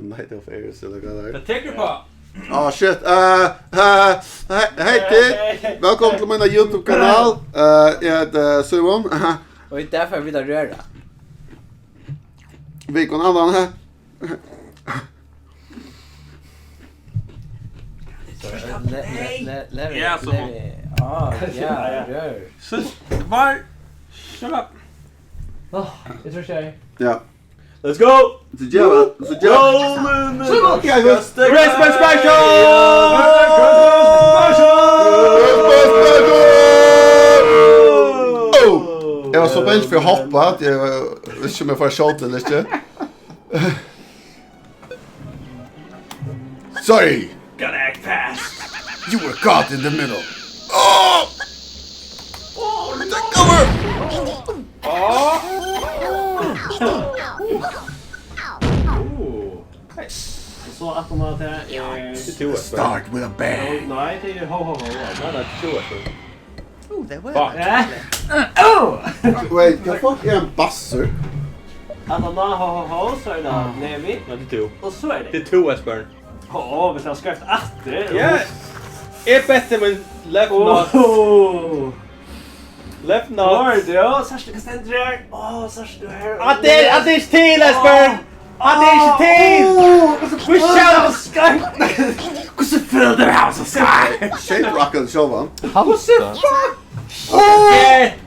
Night of Ares eller vad det är. Jag tänker på. Shit. Hej Tid. Välkommen till min YouTube-kanal. Jag heter Simon. Och inte därför vill jag röra. Vilken annan här? Ja, så. Rör. Så var. Shut up. Jag tror jag. Ja. Let's go. Så jävla. Christmas special. Jag var så bäst för att hoppa att jag visste inte om jag får shot eller inte. Sorry. Gotta act fast. You were caught in the middle. Oh! Take cover! Så att de har det Start with a bang. nej, det är ho. Oh, det var Wait, the fuck är en basser? Att de har ho så är det Nevi. Ja, det är 2. Och så är Det det. är 2 Esbjörn. Ja, vi ska skriva efter. Ja. Är bättre men left not. Left not. Ja, Sasha kan ställa där. Sasha du här. Att det är till Esbjörn. Att det är till. Vi kör Skype. Hur så fyller det här så ska. Shape rocken showen.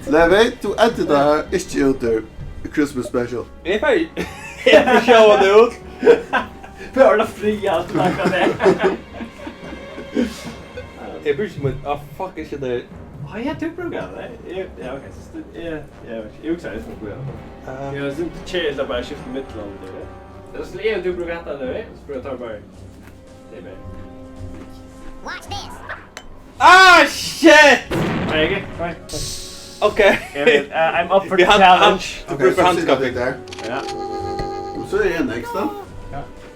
Levi, du äter det här inte ut där Christmas special. Det är färg. Inte showen ut. För det fria att lacka det. Jag bryr sig om fuck is det där. Har jag typ program? Ja, okej. Så jag också är det program. Jag är inte chill där bara skifta mittland det. Jag skulle ju typ program nu, så får jag ta bara. Det är bra. Watch this. Ah shit. Okej. Okay. I'm up for the challenge. Okej, så sitter jag där. Ja. Och så är det en extra.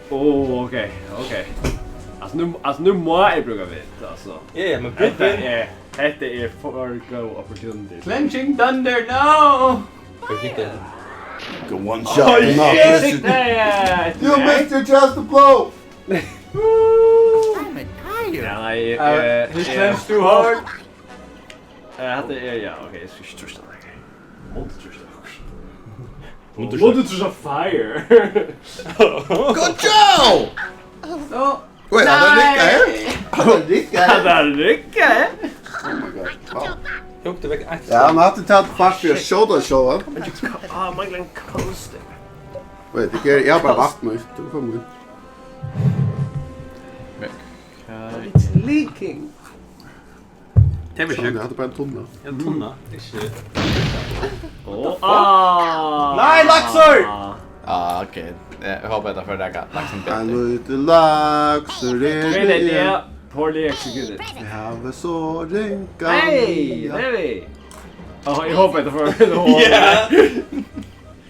Okej. Alltså nu må jag bruka vet alltså. Ja, men Detta är for go opportunity. Clenching thunder, no! Go one shot. You missed your chance to blow. I'm tired. He clenched too hard. Okej, jag ska trösta dig. Måste trösta fire. Good job! Oh, Wait, hade han lycka? Oh my god. Wow. Jag åkte väck axeln. Ja, han hade tagit fast för shoulder showen. Man glömde coasting. Wait, jag bara vakt mig. Du får mig. it's leaking. Det blir Jag hade bara en tunna. en tunna. Nej, laxor! Okej. Jag hoppas att jag får räcka laxen I'm with the laxer Det är poorly executed. Jag har så rinka. Hey, Levi. Jag hoppas att jag får det. Yeah!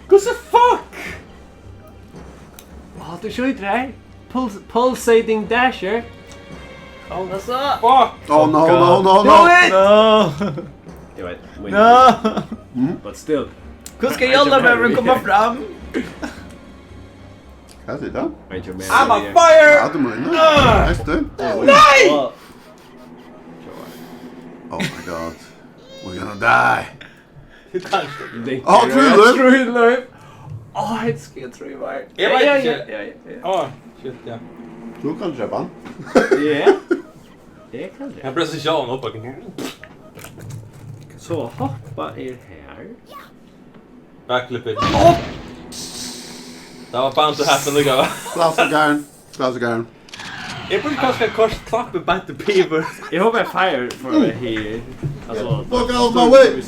What the fuck? Du kör inte det här. Pulsating dasher. That's up. Fuck! Oh no. Do it! Jag vet. No! But still. Hur ska Jolda komma fram? Här sitter han. I'm on fire! Ja, du menar. Nästa. Nej! Oh my god. We're gonna die. True life. Ett ska tro var. Ja. Shit, ja. Du kan köpa han. Ja. Det kan Jag blir så kär upp. Så hoppa er här. Backflip it. Det var bound to happen to go. Klassikarn. Jag borde kanske klappa back to Beaver. Jag hoppas jag fire for here. Alltså. Fuck out my way!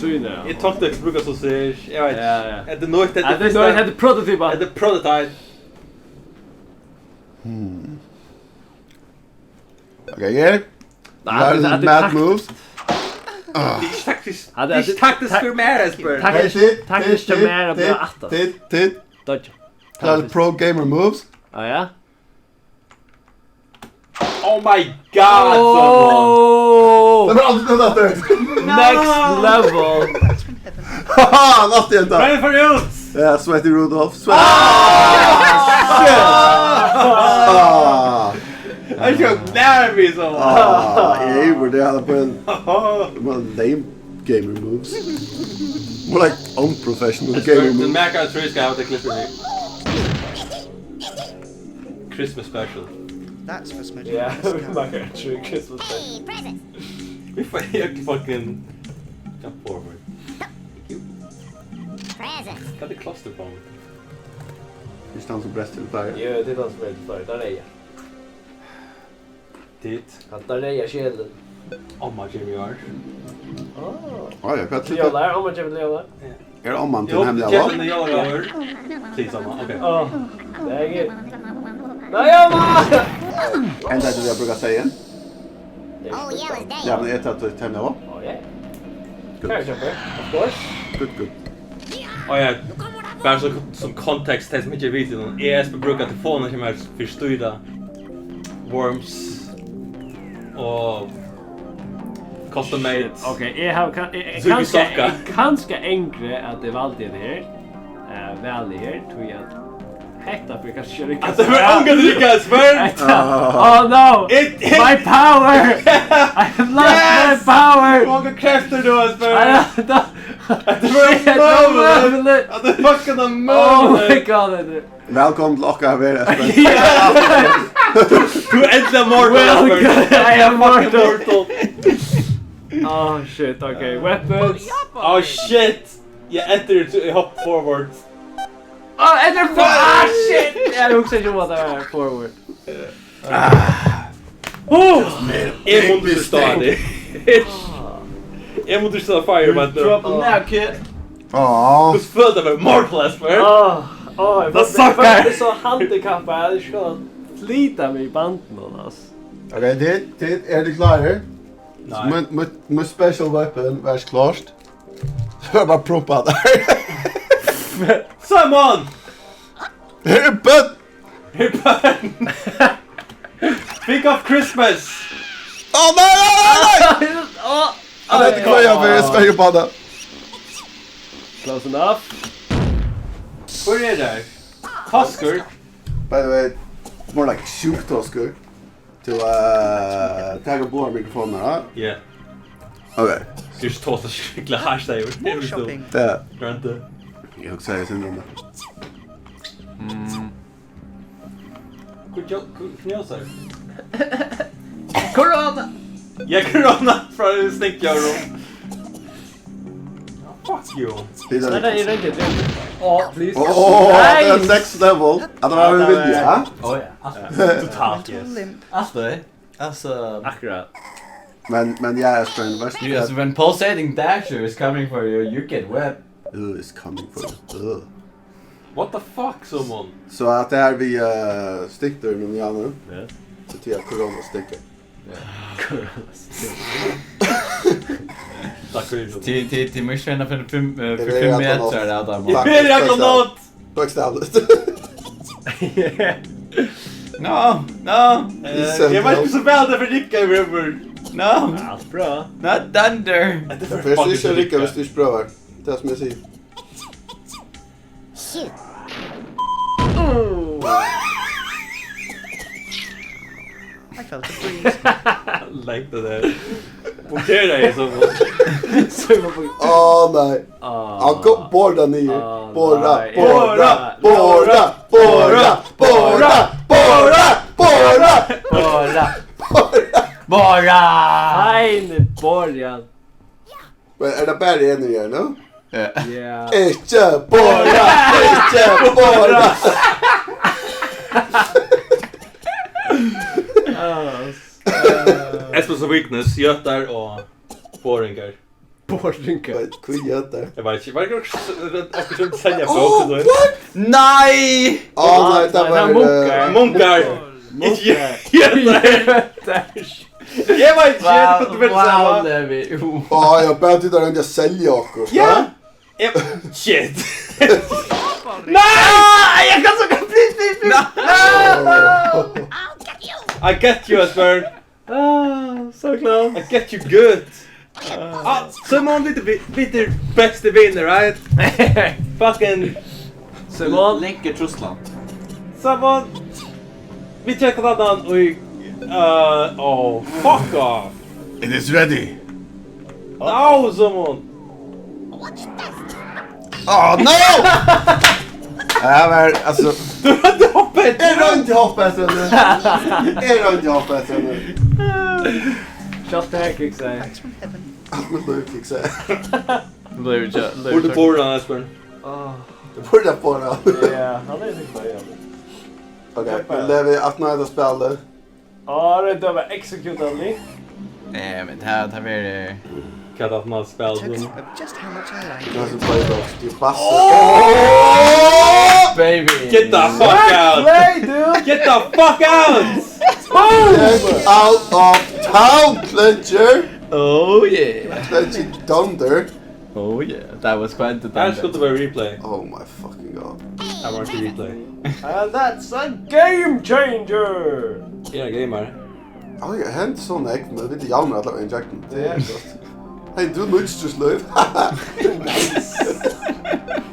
Jag tog det brukar så se. Jag vet. Ja. Det nog det. Det hade prototypa. Det prototype. Okay, Erik. Mad moves. Taktiskt för mer Esbjörn. Taktiskt för mer att beakta. Titt. Dodge. Pro gamer moves. Ja. Oh my god! Det var alltid den där. Next level. Haha, något igen där. Ready for use! Ja, Sweaty Rudolph. Där vi så. Jag gjorde det alla på en lame gamer moves. More like unprofessional gamer Den moves. märker att vi ska ha det klippet nu. Christmas special. That's for smudging. Yeah, we might get through Christmas Day. Hey, presents. Vi får helt fucking jump forward. Presents. Kan det cluster på mig? Just han som bräst till färg. Jo, det är de som är lite för. Där är jag. Dit. Att där är jag källen. Omma Jimmy Ars. Ja, jag kan Jag tycka. där, om man köper det där. Är det om man till Jo, en hemliga Kevin val? jag över. Precis samma, okej. Ja, det är gött. Nej, jag var! En dag det jag brukar säga. Oh, Yella's day. Ja, men ett att ett hemliga val. Oh, yeah. Can I jump in? Of course. Good. Och ja, bara så som kontext det som inte vet någon ESP brukar telefonen som är förstyrda worms och custom made. Okej, jag har kanske enkle att det valde det här. Väl det här, tror jag. Hetta brukar köra Att det var unga drickas för! Oh no! My power! I have lost my power! Många krafter då Asper! Att det var möjligt! Att det fucking Oh möjligt! my god! Välkommen till Locka här. Du är äntligen mortal Asper! I am mortal! Oh shit, okay. Weapons! Oh shit! Jag enter to hop forward. Oh, enter forward! Ah shit! Jag hugger inte vad det är forward. Jag måste stadig. Jag måste stadig fire but Drop a now, kid. Ja. du följde med mortal Asper! Jag suckar. är så handikappad. Jag ska slita mig i banden alltså. Okej, det är det klara. Nej. Med special weapon, vars klart. Så jag bara proppa där. Someone! Hippen! Think of Christmas! Åh nej! Jag vet inte vad jag vill Sverige på det. Close enough. Where är det? Tusker? By the way, more like shoot Oscar. To tagga på mikrofonen, ja? Yeah. Okej. Just toss a skickla hashtag. More shopping. Det. Gör inte. Jag också säger sin runda. Kunde jag säga? Corona! Jag corona från snickjörn. Fuck you. Nej, nej, det är inte. Oh, please. Åh, the next level. Att det var en vilja. Oh ja. Totalt yes. Limp. Alltså. Akkurat. Men jag är spänd. Värst Yes, when pulsating dasher is coming for you, you get wet. is coming for you. What the fuck, someone? Så att det här vi stickar med Janne. Ja. Så till att corona sticker. Tack för det. Till missionen för 5 är meter där där. Tack. Imperial Granat! Bokstavligt. No. Jag var inte så väl där för Ricka, remember? No. Allt bra. Not thunder. Jag först inte Ricka hvis du ikke prøver. Det er som jeg sier. Shoot. I felt a breeze. Like det där. Punktera dig så. Åh nej. Han kom borda ner. Borda. Fine, borjan. Men er det bare en å gjøre nå? Yeah. Ikke borda! Ikke borda! Espers of Weakness, Götar och Boringar. Borrinka. Hvor gjør det? Jag vet inte, varje gång jag ska inte sälja på också då. Nej! Åh nej, det var... Munkar! Inte Götar! Jag var inte känd på att du vill säga. Levi. Åh, jeg bare til der å selge akkurat. Ja! Shit! Nej! Jag kan så kan please. I get you, Asper! So close. I get you good! Simon lite bästa vinner, right? Fucking... Simon. Länker Trussland. Simon! Vi checkar annan och Oh, fuck off! It is ready. No, someone! Oh no! Ja, men alltså... Du har inte hoppat! Är du inte hoppas nu? Är du inte hoppas nu? Shot the hack exakt. Thanks from heaven. Allt med lök, fick säga. Borde på den, Esbjörn. Du borde på det. Ja, han är inte början. Okej, men det är vi att nöjda spelet. Ja, det var execute only. Men det här blir... Kan att man spelar Token den. of just how much I like Det är it. som playbox. Det är bassar. Baby! Get the fuck out! Play, dude! Get the fuck out! Get out of town, Clencher! Oh yeah! Clencher Thunder. Oh yeah! That was quite the Det här skulle vara replay. Oh my fucking god. Det var inte replay. And that's a game changer! Era gamer. Ja, jag har inte sån ägg, men det är inte jävla att lägga injekten. Det är gott. Hej, du mutströslöv.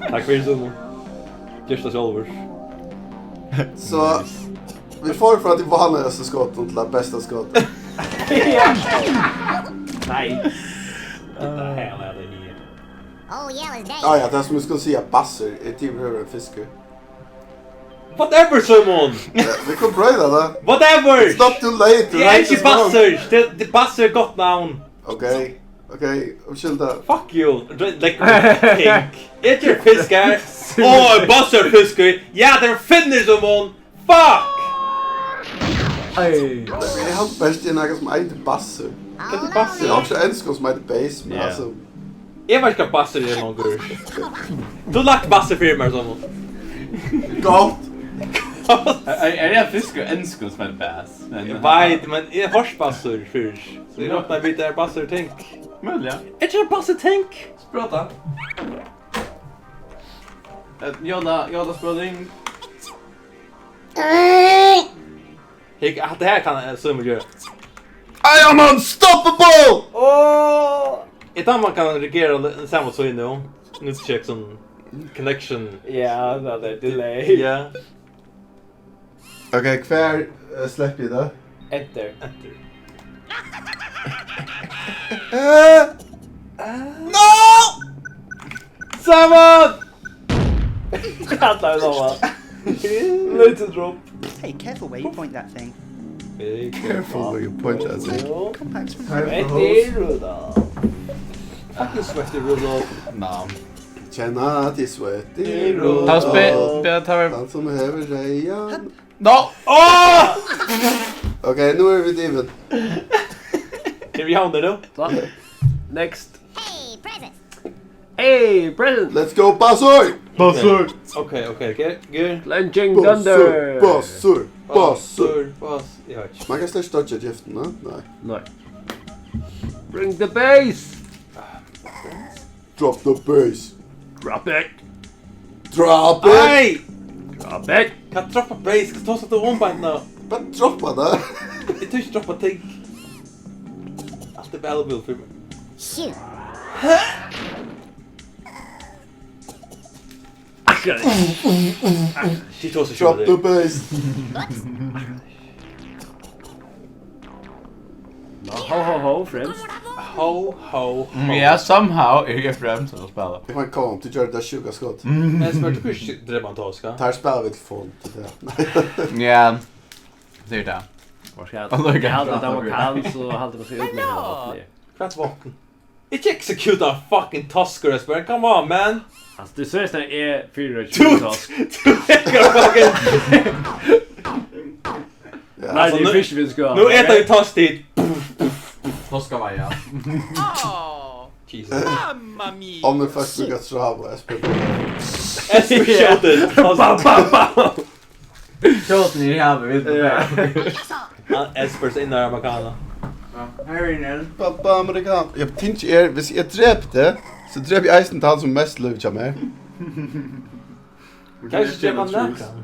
Tack för det, Just as always. Så, vi får från att det vanligaste skotten till det bästa skottet. Nej. Oh, yeah, it was day. Ja, det är som vi skulle säga basser. Är typ hur en fiskar. Whatever, someone! Vi kan bröda det. Whatever! It's not too late. Det är inte Bassers! Det Basser gott namn! Okej, ursäkta. Fuck you! Like pink. Ett your fiskar! Åh, Basser fiskar! Ja, den finner someone! Fuck! Ej. Jag har bäst i något som heter basser. Kan du Det är Basser? också en skål som heter base, men Ja. alltså... Jag vet inte Basser är någon gur. Du har lagt Basser för mig, someone. Gott! Är det en fisk och en skål som är bass? Jag vet, men jag har Basser först. Så jag öppnar lite där Basser tänk. Möjligen. Är det Basser tänk? Prata. Yoda språdring. Det här kan Summel göra. I am unstoppable! Ett man kan reagera samma så inne. Nu check som connection. Ja, another delay. Ja. Okej, kvar släpper jag det. Enter. No! Samman! Kattar då. Lite drop. Hey, careful where you point that thing. Be Careful where you point at it. Compacts from heaven. Svettig Rudolf. fucking sweaty Rudolph. Namn. Känna att det är svettig. Han spelar... Han som häver rejan. No! Okej, nu är vi diven. Är vi under då? Så. Next. Hey, present. Hey, present. Let's go, Bassor! Bassor! Okej. Good. Lunging Thunder. Bassor! Bassor! Bass. Jag vet inte. Man kan släcka dodge giften, no? Nej. Nej. Bring the bass. Drop the bass. Drop it. Drop it! Nej! Drop it. Kan droppa brace, kan ta så att du ombind nu. Bara droppa det. Jag törs droppa ting. Allt är valuable för mig. Shoot. She tar sig Drop the det. bass. Ho, friends. Ho. Ja, somehow är jag främst att spela. Jag kan komma till att göra det där 20 skott. Men smart hur drev man ta ska. Här spelar vi till fond. Ja. Det är det. Jag hade att han var kall så hade man sig ut med honom. Kvart vapen. Inte execute a fucking Tusker Esbjörn, come on man! Alltså du ser nästan är 420 Du task. äger fucking... Ja. Nej, det nu- är fish vi ska. Nu äter vi Tusk-tid! Toska vaja. Jesus. Om du först brukar strava, Esbjörn shouted! Tjoten i havet, vet du. Esbjörns innan amerikaner. Här är den. Pappa amerikan. Jag tänkte er, hvis jag dräpte, så dräp jag eisen till han som mest lövt mig. Kanske drev man näkan.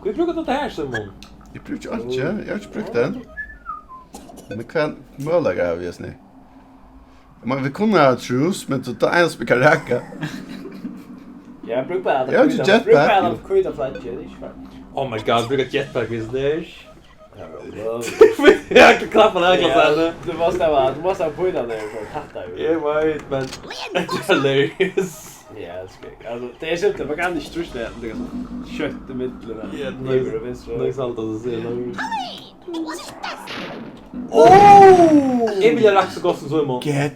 Vi brukar det här Simon. Jag brukar inte, jag har inte brukt den. Men kan möjliga av just nu. Men vi kunde ha truce, men så tar en som kan räcka. Jag brukar Jag har inte jetpack. Brukar alla skjuta flancher, det är inte fan. Oh my god, brukar jetpack vis där. Jag kan klappa den här klassen. Du måste ha punnat ner för att tatta ju. Jag vet, men det är hilarious. Ja, det är alltså det är simpelt, man kan inte trusta det liksom kött i mitten Ja, där. Höger och vänster. Det är sant att se det. What's that? Oh! Jag vill göra så gott som så imorgon. Get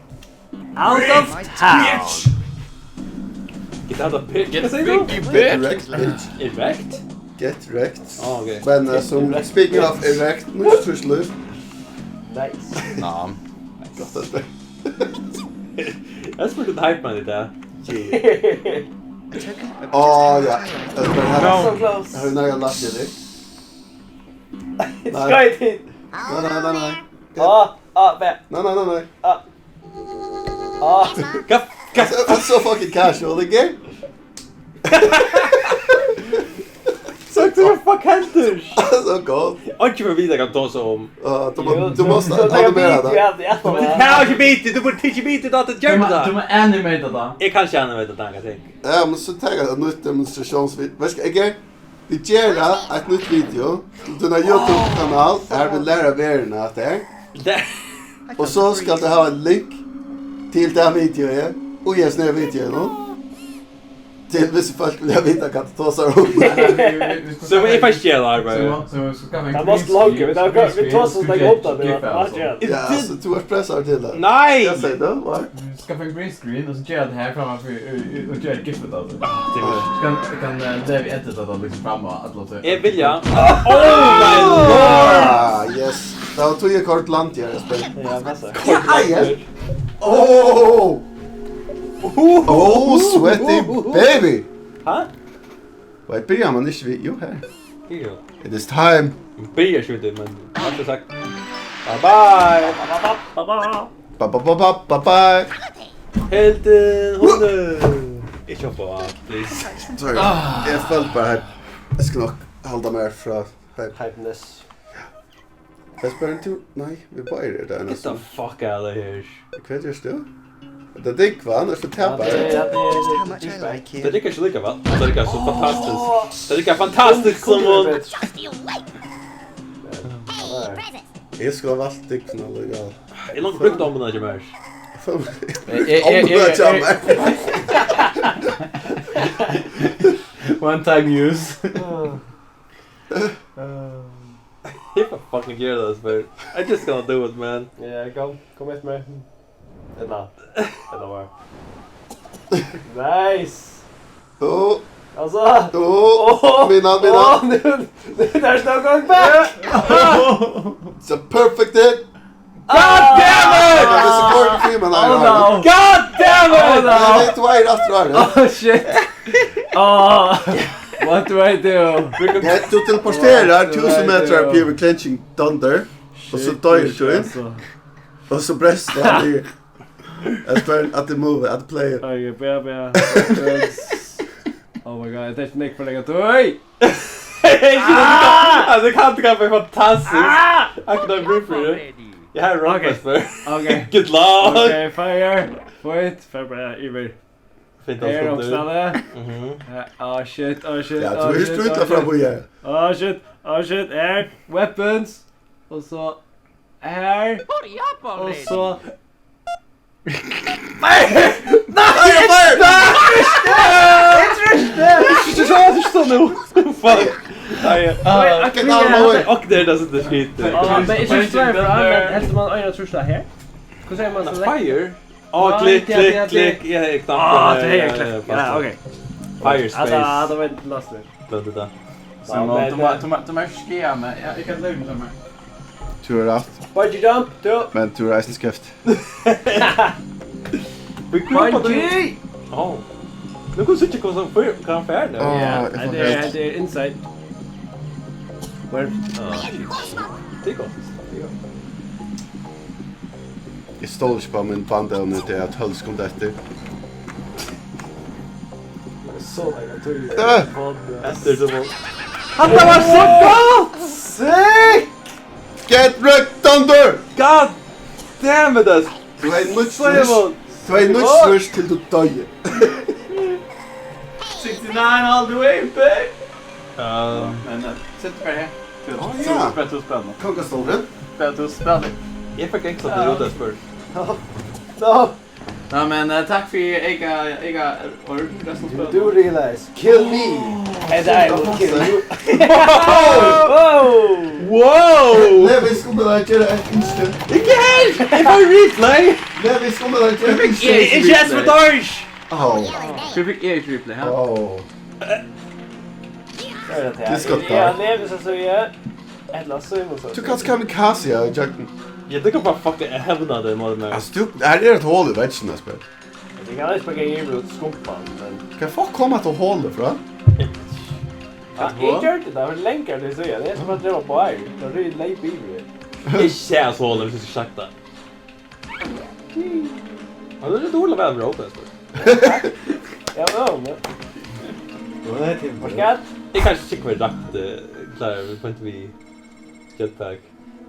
Out of town. Get out of pitch. Get Säger du? big, you Get bitch! wrecked, bitch. Erect? Get wrecked. Ja, okej. Men som speaking of erect, nu tror jag Nice. Ja. gott att det. Jag skulle inte hype man lite. A token of Åh, just ja. how much I like. Här So close. har du några lack i dig? It's right in. Nej. Bä. Nej. Kaff! It's so fucking casual again. Sagt du fuck händer? Så gott. Och inte för vidare kan ta sig om. Du måste animera det. Jag har inte bitit, du borde inte bitit att det gör Du det. må animata då. Jag kan känna mig det där jag tänker. Ja, men så tar jag ett nytt demonstrationsvideo. Vad ska jag vi gör ett nytt video till den här YouTube-kanal. Här vill lära världen att det är. Där. Och så ska du ha en link till den videon. Och ge snö videon. Till vissa folk vill jag veta kan ta sig om. Så vad är först gäller arbete? Så ska vi Jag måste logga, vi tar så stänga upp det. Ja, så du har pressar till det. Nej! Jag säger det, va? Skaffa en green screen och så gör jag det här framför och gör ett giffet alltså. Det var. Kan det vi ätit att liksom fram och att låta. Jag vill ja. Oh my lord! Ah, yes. Det var tog jag kort lant jag spel. Ja, massa. Oh, sweaty baby. Ha? Vad börjar man inte vid? Jo, här. Jo. It is time. Blir skjuter men jag har sagt. Bye bye. Bye. Helten hunden. Inte på please. Sorry. Jag följt bara här. Jag ska nog hålla mig från här. Hypeness. Jag spelar inte... Nej, vi bara är det där Get the nästan. fuck out of here. Vad gör du? Det är dick va? Annars får tappa Just det. how much I like Det it. lyckas lika va? Det lyckas så fantastiskt. Det lyckas fantastiskt som hon. Just you wait. Hey, presents. Jag ska ha valt dick för något legal. Jag långt brukt om den här mer. Om du börjar jamma. One time use. If I fucking hear this, but I just gonna do it, man. Ja, kom efter mig. Eller var. Nice! Oh, Alltså! Vinna. Nu, there's no going back! It's a perfect hit. God damn it! Det är så kort filmen här. God damn it! Det är lite wide efter det. Shit. What do I do? Du teleporterar 1000 meter upp över Clenching Thunder. Och så dör du in. Och så bräster han i... At the move, at the player. Okej, bär. Oh my god, jag tänkte Nick för länge. Oj! Alltså det kan inte bli fantastiskt. Jag kan inte bry för det. Jag har rocket för. Okej. Good luck! Okej, fire. Wait, för Iver. Fint Här att också där. Shit. Ja, du är struta fram och gör. Shit. Här. Weapons. Och så här. Och så... Och det är det som det skiter. Men inte just för använd helst man öjna trusta här. Hur säger man så? Fire? Ja, klick. Jag är knappt. Det är klick. Ja, okej. Fire space. Alltså, de vet inte löst det. Glömde det. De här skia med. Jag kan lugna dem här. Tur rätt. Bungee jump, du. Men tur är inte skrift. Bungee! Ja. Nu kan du sitta och som kan färd nu. Ja, det är inside. Where? Det är gott. Jag stod inte på min bandel nu till att hölls kom efter. Så länge tog Efter så var... Han var så gott! Sick! Get wrecked Thunder! God damn it! Du är nutsnurs till du dör. 69 all the way, babe! Men sätt på det här. ja. Spela till spel. Konkastolen. Spela till spel. Jag fick inte så det Esper. Ja men tack för ega ord resten av Do spelet. realize, kill me, and I will kill you. Wow! Levi skulle där göra ett instant. Igen! Det var replay! Levi skulle där göra ett instant. It's just for Dodge! Oh. Vi fick replay här. Oh. Det ska ta. Ja, lever så är eller så är så. Du kan kamikaze ja, Jacken. Jag tycker bara fucking hävna det mot mig. Alltså du, är det ett hål i väggen där spel? Det kan inte spela in ut skumpan men Kan folk komma till hålet från? ja, jag gör det där länkar det så är det som att det var på här. Det är lite billigt. Det känns så när du ska sakta. Ja, det är dåligt väl bra Esper. Ja, men. Vad är det? Varsågod. Det kanske tycker vi rakt klar, vi får inte vi jetpack.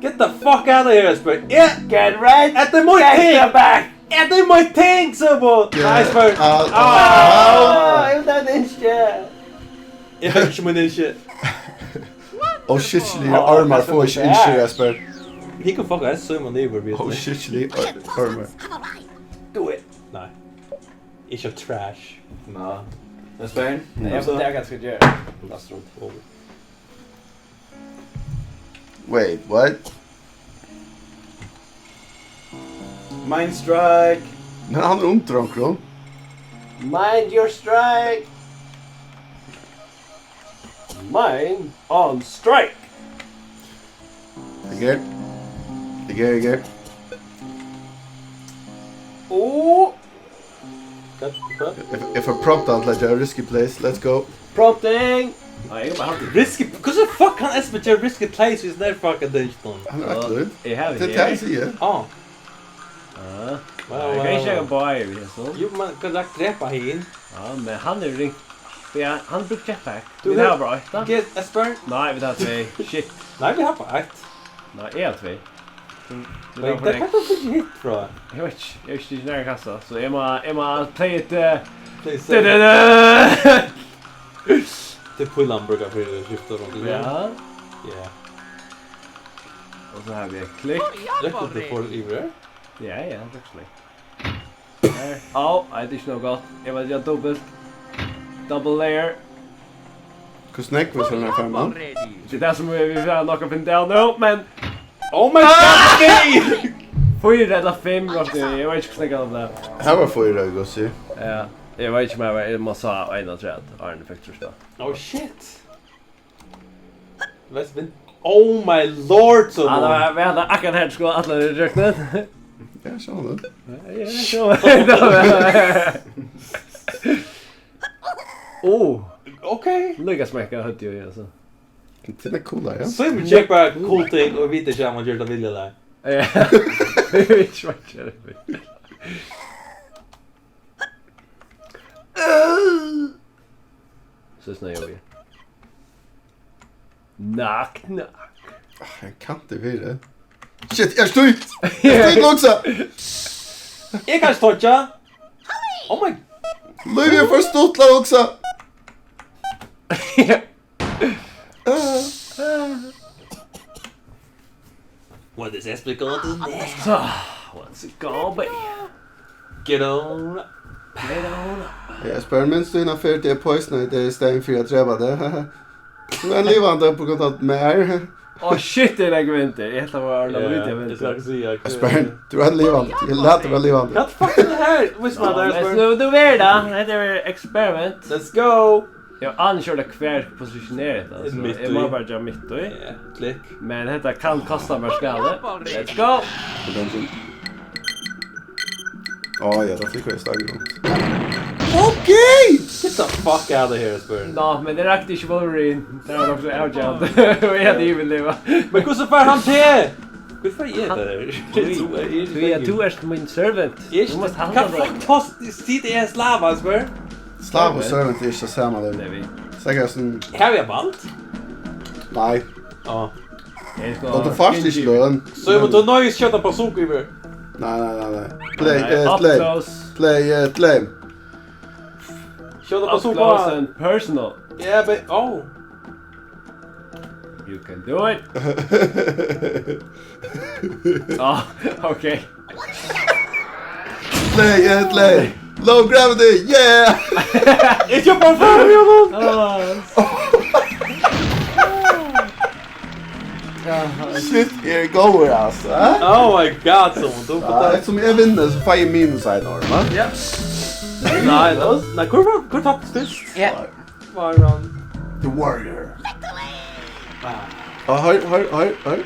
Get the fuck out of here Esper! Yeah! Get right. At the my Get thing! back. At the my thing Subo! Esper! Ah, jag vet inte. Jag fick inte min shit. Oh shit, armar får inte inse Esper. He can fuck us so man neighbor Oh shit, armar. Do it. Nej. It's your trash. Ja. Men spel. Jag får täga ska göra. Last runt over. Wait, what? Mind strike. Men han är omtrånk då. Mind your strike. Mind on strike. Again. Oh, Cut. If a prompt out like a risky place, let's go. prompting. Ja, jag bara har Risky. Because the fuck can Esper göra risky plays is there fucking dungeon. Han är aktiv. Jag har Det tar sig ju. Ja. Ja. Jag kan inte köra bara i så. Jo man kan lagt dräpa hin. Ja, men han är ringt. Ja, han brukar jetpack. Du Du har bra då? Get Esper. Nej, vi tar två. Shit. Nej vi har på ett. Nej, är två. Men det kan du inte hit bra. Jag vet inte när jag kastar. Så är man play it. Det pullan brukar för skifta runt. Ja. Ja. Och så har vi klick. Räcker det för ivre? Ja, actually. Där. Ja, det är inte något gott. Jag vet, jag dubbelt. Double layer. Hur snäck var sån här femman? Det är det som vi vill knocka pin down nu, men Oh my god! får ju rädda 5 gånger. Jag vet inte hur snäcka om det. Här var för det gå se. Ja, jag vet inte om jag måste ha en och träd. Arne Effectors då. Oh shit. Let's been. Oh my lord så. Ja, vi hade akkurat här ska alla räkna. Ja, så då. Ja, så. Oh, Okej. lyckas smäcka hött ju alltså. Det är coola, ja. Så vi check bara cool thing och vita skärmar gör det vilja där. Ja. Vi vet vad jag gör. Så snäll jag. Knock. Jag kan inte vidare. Shit, jag står ut! Jag står ut också! Jag kan stotcha. Oh my. Löv jag först ståtlar också! What is Esper gonna do next? What's it gonna be? Get on. Jag spär minst du innan för det är poisoned, det är stäng för att träva det. Men livande på kontakt med er. Oh shit, det lägger vi inte. Jag heter var alla vitt jag vet Det ska jag inte. säga. Jag spär, du är livande. Jag lät det vara livande. What fuck is det här? Visst man där Men Esper? nu du vet det. Det heter experiment. Let's go. Jag anser det kvar positionerat alltså. Mitt Jag i. må bara göra mitt i. Ja, klick. Men detta kan kosta mig skade. Let's go! Ja, det tycker jag är starkt. Okej! Get the fuck out of here Esper. Nå, men det räckte inte Wolverine. Det var också outjount. Och jag hade ju vill leva. Men hur så far han till? Hur får jag det? Du är min servant. Du måste handla Kan det. folk ta sitt i en slav Esper? Slav och servant är inte samma Det är där. vi. Säkert sån... Här är balt. Nej. Ja. Och det först inte lön. Så jag måste nöjs köta på sokiver. Nej. Play. Up close. Play. Köta på Up close sopa. and personal. Yeah, but oh. You can do it. Oh, okay. Play. Low gravity, yeah! It's your performance! Shit, here går alltså. Oh my god, som du Ja, eftersom jag vinner så får jag minus här då, va? Ja. Nej, kur tappes først? Ja. Var han? The Warrior. Ja, hör.